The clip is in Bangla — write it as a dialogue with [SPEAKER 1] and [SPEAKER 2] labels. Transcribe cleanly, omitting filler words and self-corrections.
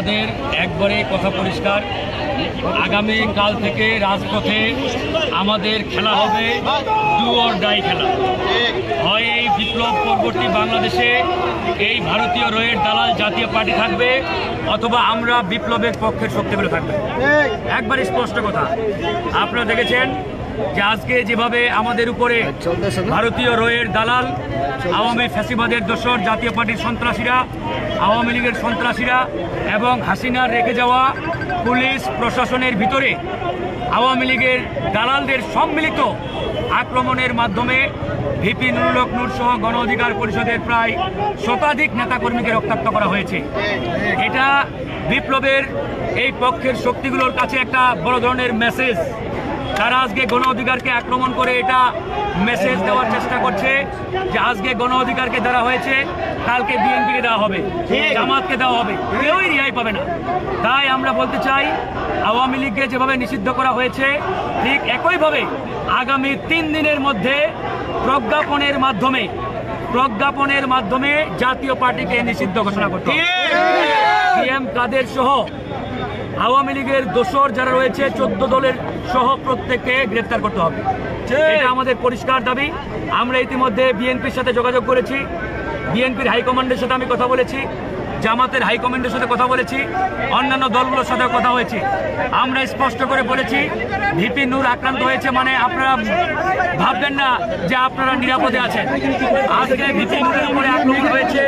[SPEAKER 1] আমাদের একবারে কথা পরিষ্কার, আগামী কাল থেকে রাজপথে আমাদের খেলা হবে ডু অর ডাই খেলা। হয় এই বিপ্লব পরবর্তী বাংলাদেশে এই ভারতীয় রয়ের দালাল জাতীয় পার্টি থাকবে, অথবা আমরা বিপ্লবের পক্ষের শক্তিগুলো থাকবে। একবার স্পষ্ট কথা, আপনারা দেখেছেন যে আজকে যেভাবে আমাদের উপরে ভারতীয় রয়ের দালাল, আওয়ামী ফ্যাসিবাদের দোসর, জাতীয় পার্টির সন্ত্রাসীরা, আওয়ামী লীগের সন্ত্রাসীরা এবং হাসিনার রেখে যাওয়া পুলিশ প্রশাসনের ভিতরে আওয়ামী লীগের দালালদের সম্মিলিত আক্রমণের মাধ্যমে ভিপি নুরুল হক নূর সহ গণ অধিকার পরিষদের প্রায় শতাধিক নেতাকর্মীকে রক্তাক্ত করা হয়েছে। এটা বিপ্লবের এই পক্ষের শক্তিগুলোর কাছে একটা বড় ধরনের মেসেজ। তারা আজকে গণ অধিকারকে আক্রমণ করে এটা মেসেজ দেওয়ার চেষ্টা করছে যে আজকে গণ অধিকারকে দেওয়া হয়েছে, কালকে বিএনপিকে দেওয়া হবে, জামাতকে দেওয়া হবে, কেউই রেহাই পাবে না। তাই আমরা বলতে চাই, আওয়ামী লীগকে যেভাবে নিষিদ্ধ করা হয়েছে ঠিক একইভাবে আগামী 3 দিনের মধ্যে প্রজ্ঞাপনের মাধ্যমে জাতীয় পার্টিকে নিষিদ্ধ ঘোষণা করতে হবে। সিএম কাদের সহ আওয়ামী লীগের দোসর যারা রয়েছে 14 দলের সহ প্রত্যেককে গ্রেফতার করতে হবে। এটা আমাদের পরিষ্কার দাবি। আমরা ইতিমধ্যে বিএনপির সাথে যোগাযোগ করেছি, বিএনপির হাইকমান্ডের সাথে আমি কথা বলেছি, জামাতের হাইকমান্ডের সাথে কথা বলেছি, অন্যান্য দলগুলোর সাথে কথা হয়েছে। আমরা স্পষ্ট করে বলেছি, ভিপি নূর আক্রান্ত হয়েছে মানে আপনারা ভাববেন না যে আপনারা নিরাপদে আছেন। আজকে ভিপি নূরের উপরে আক্রমণ হয়েছে।